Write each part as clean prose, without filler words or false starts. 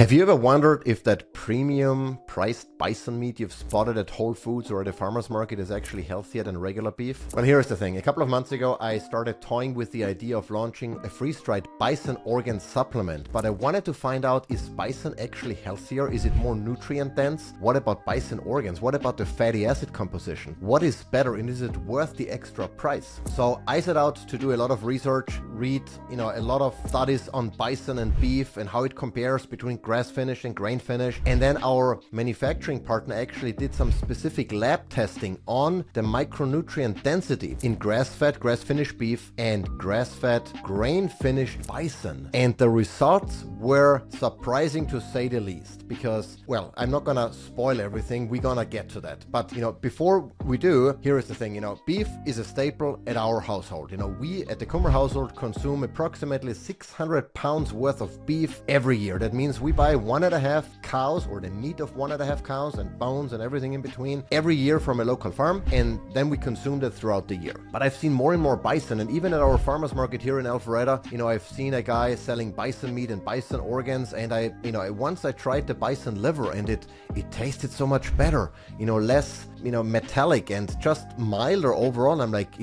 Have you ever wondered if that premium priced bison meat you've spotted at Whole Foods or at a farmer's market is actually healthier than regular beef? Well, here's the thing. A couple of months ago, I started toying with the idea of launching a freeze-dried bison organ supplement, but I wanted to find out, is bison actually healthier? Is it more nutrient dense? What about bison organs? What about the fatty acid composition? What is better, and is it worth the extra price? So I set out to do a lot of research, read a lot of studies on bison and beef and how it compares between grass finished and grain finished. And then our manufacturing partner actually did some specific lab testing on the micronutrient density in grass-fed, grass-finished beef and grass-fed, grain-finished bison. And the results were surprising to say the least, because, well, I'm not gonna spoil everything, we're gonna get to that. But, before we do, here is the thing, beef is a staple at our household. We at the Kummer household consume approximately 600 pounds worth of beef every year. That means we buy 1.5 cows, or the meat of 1.5 cows and bones and everything in between, every year from a local farm, and then we consume that throughout the year. But I've seen more and more bison, and even at our farmers market here in Alpharetta, I've seen a guy selling bison meat and bison organs, and once I tried the bison liver, and it tasted so much better, less metallic and just milder overall. I'm like,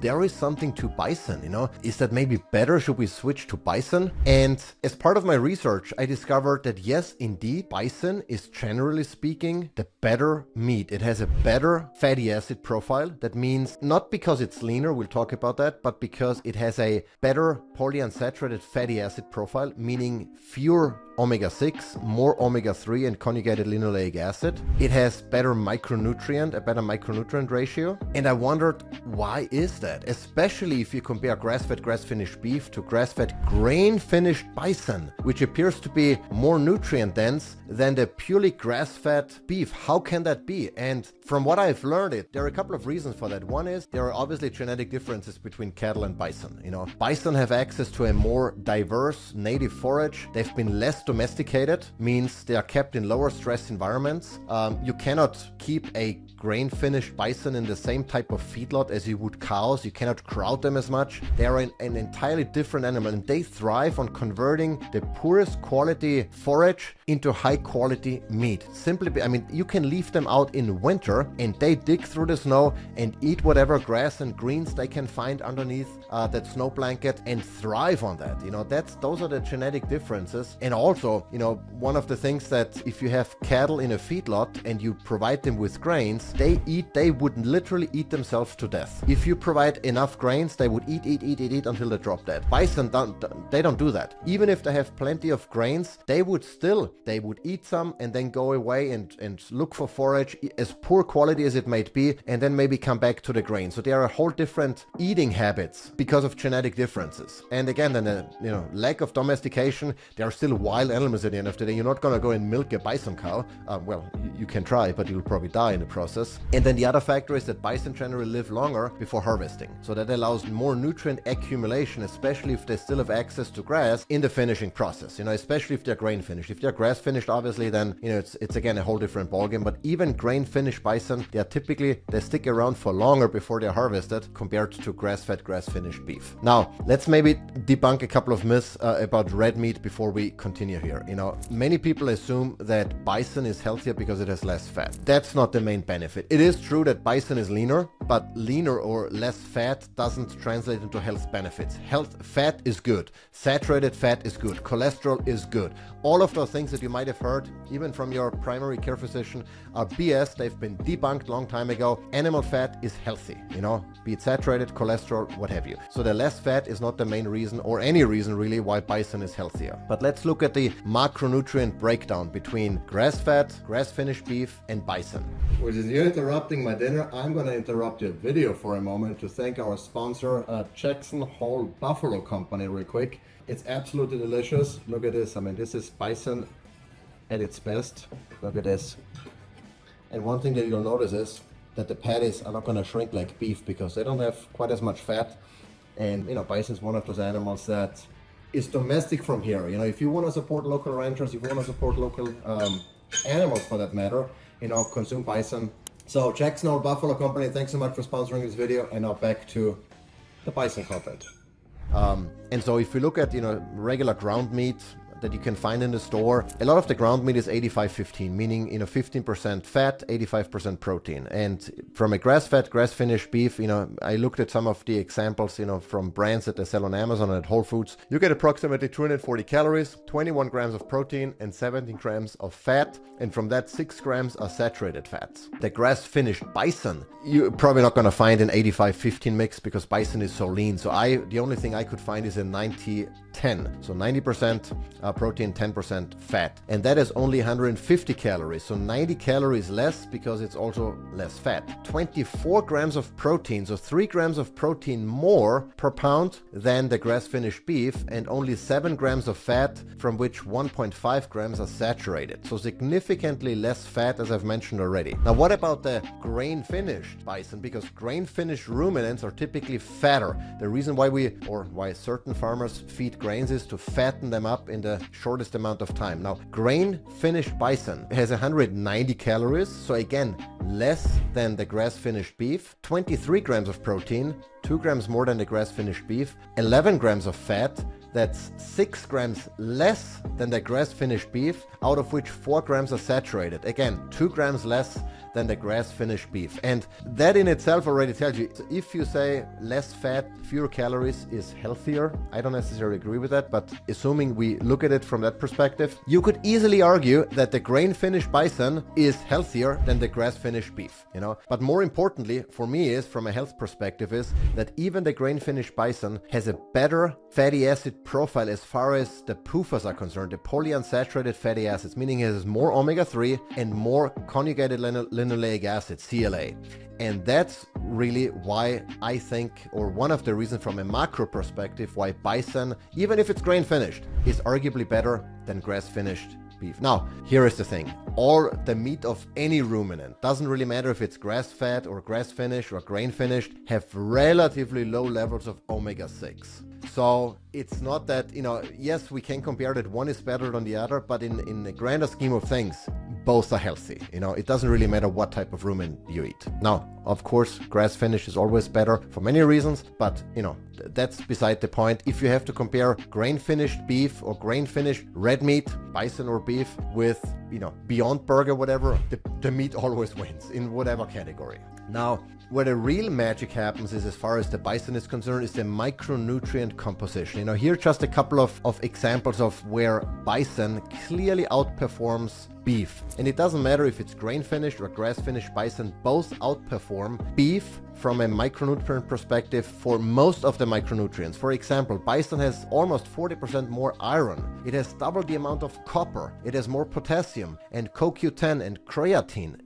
there is something to bison, is that maybe better? Should we switch to bison? And as part of my research, I discovered that yes, indeed, bison is generally speaking the better meat. It has a better fatty acid profile. That means not because it's leaner, we'll talk about that, but because it has a better polyunsaturated fatty acid profile, meaning fewer omega-6, more omega-3 and conjugated linoleic acid. It has better micronutrient, a better micronutrient ratio. And I wondered, why is that? Especially if you compare grass-fed, grass-finished beef to grass-fed, grain-finished bison, which appears to be more nutrient dense than the purely grass-fed beef. How can that be? And from what I've learned, there are a couple of reasons for that. One is there are obviously genetic differences between cattle and bison. Bison have access to a more diverse native forage. They've been less domesticated, means they are kept in lower stress environments. You cannot keep a grain-finished bison in the same type of feedlot as you would cows. You cannot crowd them as much. They are an entirely different animal, and they thrive on converting the poorest quality forage into high quality meat. You can leave them out in winter and they dig through the snow and eat whatever grass and greens they can find underneath that snow blanket and thrive on that. Those are the genetic differences. And also, one of the things that if you have cattle in a feedlot and you provide them with grains, they would literally eat themselves to death. If you provide enough grains, they would eat until they drop dead. Bison they don't do that. Even if they have plenty of grains, they would eat some and then go away and look for forage, as poor quality as it might be, and then maybe come back to the grain. So there are whole different eating habits because of genetic differences. And again, then the lack of domestication, they are still wild animals at the end of the day. You're not gonna go and milk a bison cow. You can try, but you'll probably die in the process. And then the other factor is that bison generally live longer before harvesting. So that allows more nutrient accumulation, especially if they still have access to grass in the finishing process, especially if they're grain finished. If they're grass finished, obviously, then, it's again a whole different ballgame. But even grain finished bison, they stick around for longer before they're harvested compared to grass-fed, grass-finished beef. Now, let's maybe debunk a couple of myths about red meat before we continue here. Many people assume that bison is healthier because it has less fat. That's not the main benefit. It is true that bison is leaner, but leaner or less fat doesn't translate into health benefits. Fat is good. Saturated fat is good. Cholesterol is good. All of those things that you might have heard, even from your primary care physician, are BS. They've been debunked long time ago. Animal fat is healthy, be it saturated, cholesterol, what have you. So the less fat is not the main reason, or any reason really, why bison is healthier. But let's look at the macronutrient breakdown between grass-fed, grass-finished beef and bison. Which is, you're interrupting my dinner. I'm going to interrupt your video for a moment to thank our sponsor, Jackson Hole Buffalo Company, real quick. It's absolutely delicious. Look at this. This is bison at its best. Look at this. And one thing that you'll notice is that the patties are not going to shrink like beef because they don't have quite as much fat. And bison is one of those animals that is domestic from here. If you want to support local ranchers, if you want to support local animals for that matter, consume bison. So Jackson Hole Buffalo Company, thanks so much for sponsoring this video. And now back to the bison content. And so if we look at regular ground meat, that you can find in the store, a lot of the ground meat is 85-15, meaning 15% fat, 85% protein. And from a grass-fed, grass-finished beef, I looked at some of the examples, from brands that they sell on Amazon and at Whole Foods. You get approximately 240 calories, 21 grams of protein, and 17 grams of fat. And from that, 6 grams are saturated fats. The grass-finished bison, you're probably not going to find an 85-15 mix because bison is so lean. So the only thing I could find is a 90-10. So 90% protein, 10% fat. And that is only 150 calories. So 90 calories less because it's also less fat. 24 grams of protein, so 3 grams of protein more per pound than the grass-finished beef, and only 7 grams of fat, from which 1.5 grams are saturated. So significantly less fat, as I've mentioned already. Now, what about the grain-finished bison? Because grain-finished ruminants are typically fatter. The reason why certain farmers feed grains is to fatten them up in the shortest amount of time. Now, grain-finished bison has 190 calories, so again, less than the grass-finished beef, 23 grams of protein, 2 grams more than the grass-finished beef, 11 grams of fat. That's 6 grams less than the grass-finished beef, out of which 4 grams are saturated. Again, 2 grams less than the grass-finished beef. And that in itself already tells you, if you say less fat, fewer calories is healthier, I don't necessarily agree with that, but assuming we look at it from that perspective, you could easily argue that the grain-finished bison is healthier than the grass-finished beef, But more importantly, for me, is from a health perspective, is that even the grain-finished bison has a better fatty acid profile as far as the PUFAs are concerned, the polyunsaturated fatty acids, meaning it has more omega-3 and more conjugated linoleic acid, CLA. And that's really why I think, or one of the reasons from a macro perspective, why bison, even if it's grain finished, is arguably better than grass finished beef. Now, here is the thing. All the meat of any ruminant, doesn't really matter if it's grass-fed or grass-finished or grain-finished, have relatively low levels of omega-6. So it's not that, yes, we can compare that one is better than the other, but in the grander scheme of things, both are healthy. It doesn't really matter what type of rumen you eat. Now, of course, grass finish is always better for many reasons, but that's beside the point. If you have to compare grain finished beef or grain finished red meat, bison or beef, with Beyond Burger, whatever, the meat always wins in whatever category. Now, where the real magic happens is, as far as the bison is concerned, is the micronutrient composition. Here just a couple of examples of where bison clearly outperforms beef. And it doesn't matter if it's grain finished or grass finished bison, both outperform beef from a micronutrient perspective for most of the micronutrients. For example, bison has almost 40% more iron. It has double the amount of copper. It has more potassium and CoQ10 and creatine,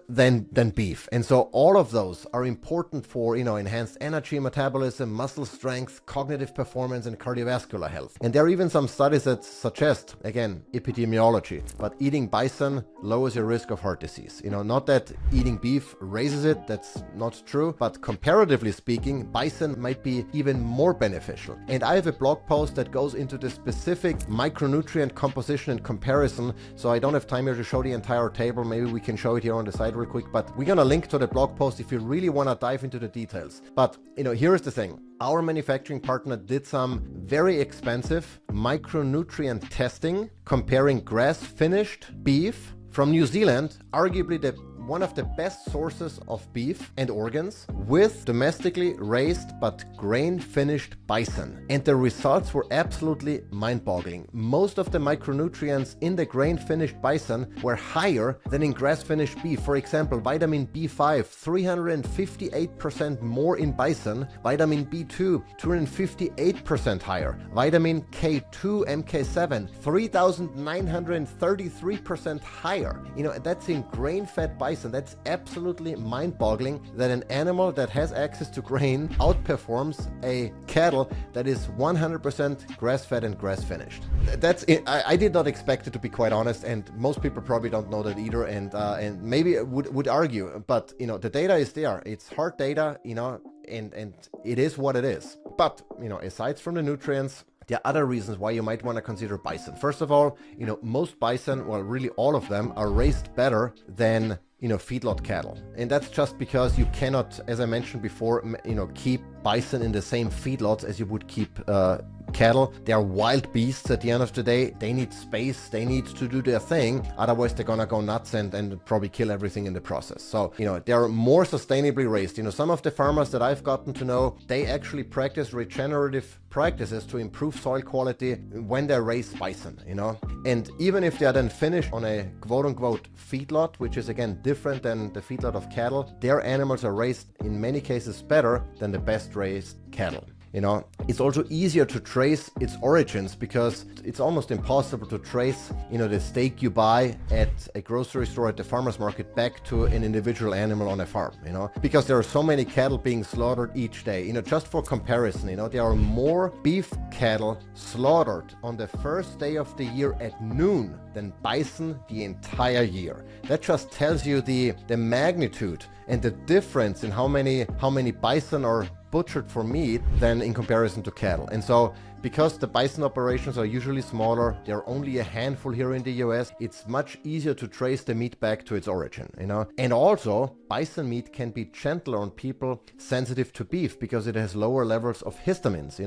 than beef. And so all of those are important for, enhanced energy, metabolism, muscle strength, cognitive performance, and cardiovascular health. And there are even some studies that suggest, again, epidemiology, but eating bison lowers your risk of heart disease. Not that eating beef raises it, that's not true, but comparatively speaking, bison might be even more beneficial. And I have a blog post that goes into the specific micronutrient composition and comparison, so I don't have time here to show the entire table. Maybe we can show it here on the side real quick, but we're gonna link to the blog post if you really want to dive into the details. But here is the thing. Our manufacturing partner did some very expensive micronutrient testing comparing grass-finished beef from New Zealand, arguably one of the best sources of beef and organs, with domestically raised but grain-finished bison. And the results were absolutely mind-boggling. Most of the micronutrients in the grain-finished bison were higher than in grass-finished beef. For example, vitamin B5, 358% more in bison. Vitamin B2, 258% higher. Vitamin K2, MK7, 3,933% higher. That's in grain-fed bison. That's absolutely mind-boggling that an animal that has access to grain outperforms a cattle that is 100% grass-fed and grass-finished. That's it. I did not expect it, to be quite honest, and most people probably don't know that either, and maybe would argue, but the data is there. It's hard data, and it is what it is. But aside from the nutrients, there are other reasons why you might want to consider bison. First of all, most bison, well, really all of them, are raised better than feedlot cattle. And that's just because you cannot, as I mentioned before, keep bison in the same feedlots as you would keep cattle. They are wild beasts at the end of the day. They need space, they need to do their thing, otherwise they're gonna go nuts and probably kill everything in the process. So, they are more sustainably raised. Some of the farmers that I've gotten to know, they actually practice regenerative practices to improve soil quality when they raise bison, And even if they are then finished on a quote-unquote feedlot, which is again different than the feedlot of cattle, their animals are raised in many cases better than the best raised cattle. It's also easier to trace its origins because it's almost impossible to trace, the steak you buy at a grocery store at the farmer's market back to an individual animal on a farm, because there are so many cattle being slaughtered each day. Just for comparison, there are more beef cattle slaughtered on the first day of the year at noon than bison the entire year. That just tells you the magnitude and the difference in how many bison are butchered for meat than in comparison to cattle. And so because the bison operations are usually smaller, there are only a handful here in the US, it's much easier to trace the meat back to its origin, And also, bison meat can be gentler on people sensitive to beef because it has lower levels of histamines.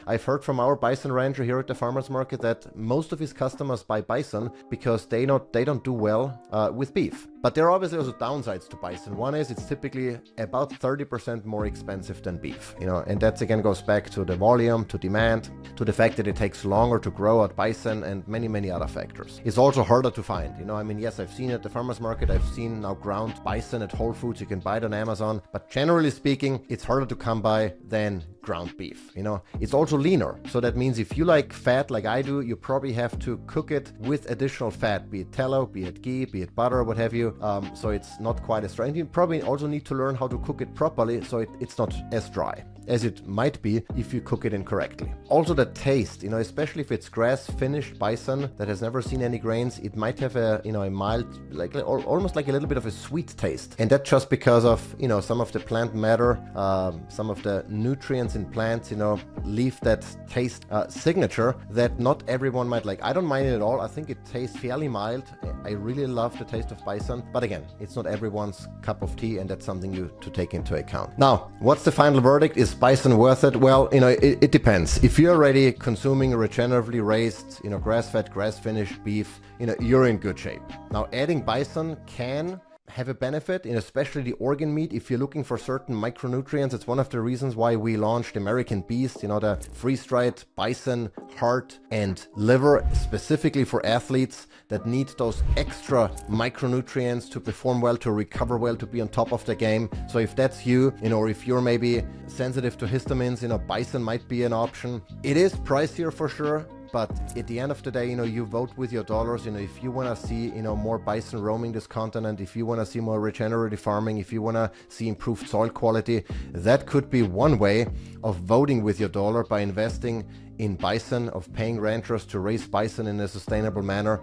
I've heard from our bison rancher here at the farmer's market that most of his customers buy bison because they don't do well with beef. But there are obviously also downsides to bison. One is it's typically about 30% more expensive than beef, and that again goes back to the volume, to demand, to the fact that it takes longer to grow out bison and many, many other factors. It's also harder to find, yes, I've seen it at the farmer's market, I've seen now ground bison at Whole Foods, you can buy it on Amazon, but generally speaking, it's harder to come by than ground beef, It's also leaner, so that means if you like fat like I do, you probably have to cook it with additional fat, be it tallow, be it ghee, be it butter, what have you, so it's not quite as dry. And you probably also need to learn how to cook it properly so it's not as dry as it might be if you cook it incorrectly. Also the taste, especially if it's grass-finished bison that has never seen any grains, it might have a mild, or almost like a little bit of a sweet taste. And that's just because of, some of the plant matter, some of the nutrients in plants, leave that taste signature that not everyone might like. I don't mind it at all. I think it tastes fairly mild. I really love the taste of bison, but again, it's not everyone's cup of tea, and that's something to take into account. Now, what's the final verdict? Is bison worth it? Well, it depends. If you're already consuming regeneratively raised, grass-fed, grass-finished beef, you're in good shape. Now, adding bison can have a benefit, especially the organ meat. If you're looking for certain micronutrients, it's one of the reasons why we launched American Beast, the freeze-dried bison heart and liver, specifically for athletes that need those extra micronutrients to perform well, to recover well, to be on top of the game. So if that's you, or if you're maybe sensitive to histamines, bison might be an option. It is pricier for sure, but at the end of the day, you vote with your dollars. If you want to see, more bison roaming this continent, if you want to see more regenerative farming, if you want to see improved soil quality, that could be one way of voting with your dollar, by investing in bison, of paying ranchers to raise bison in a sustainable manner.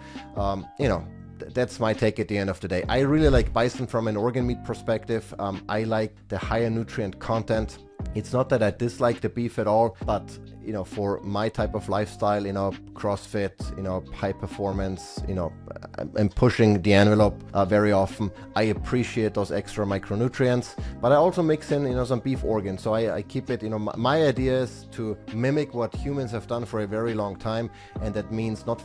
That's my take at the end of the day. I really like bison from an organ meat perspective. I like the higher nutrient content. It's not that I dislike the beef at all, but for my type of lifestyle, CrossFit, high performance, I'm pushing the envelope very often. I appreciate those extra micronutrients, but I also mix in, some beef organs. So I keep it, my idea is to mimic what humans have done for a very long time. And that means not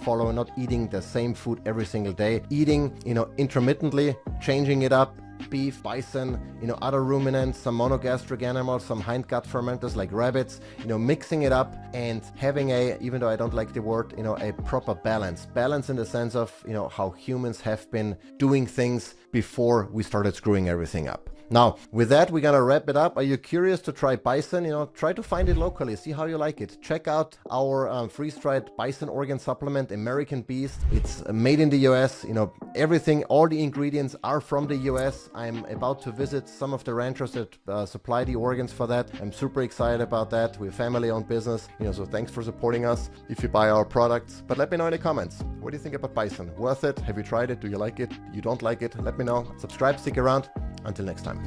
eating the same food every single day, eating, intermittently, changing it up. Beef, bison, other ruminants, some monogastric animals, some hindgut fermenters like rabbits, mixing it up and having even though I don't like the word, a proper balance. Balance in the sense of, how humans have been doing things before we started screwing everything up. Now, with that, we're gonna wrap it up. Are you curious to try bison? Try to find it locally, see how you like it. Check out our freeze-dried bison organ supplement, American Beast. It's made in the US. Everything, all the ingredients are from the US. I'm about to visit some of the ranchers that supply the organs for that. I'm super excited about that. We're a family-owned business, so thanks for supporting us if you buy our products. But let me know in the comments. What do you think about bison? Worth it? Have you tried it? Do you like it? You don't like it? Let me know. Subscribe, stick around. Until next time.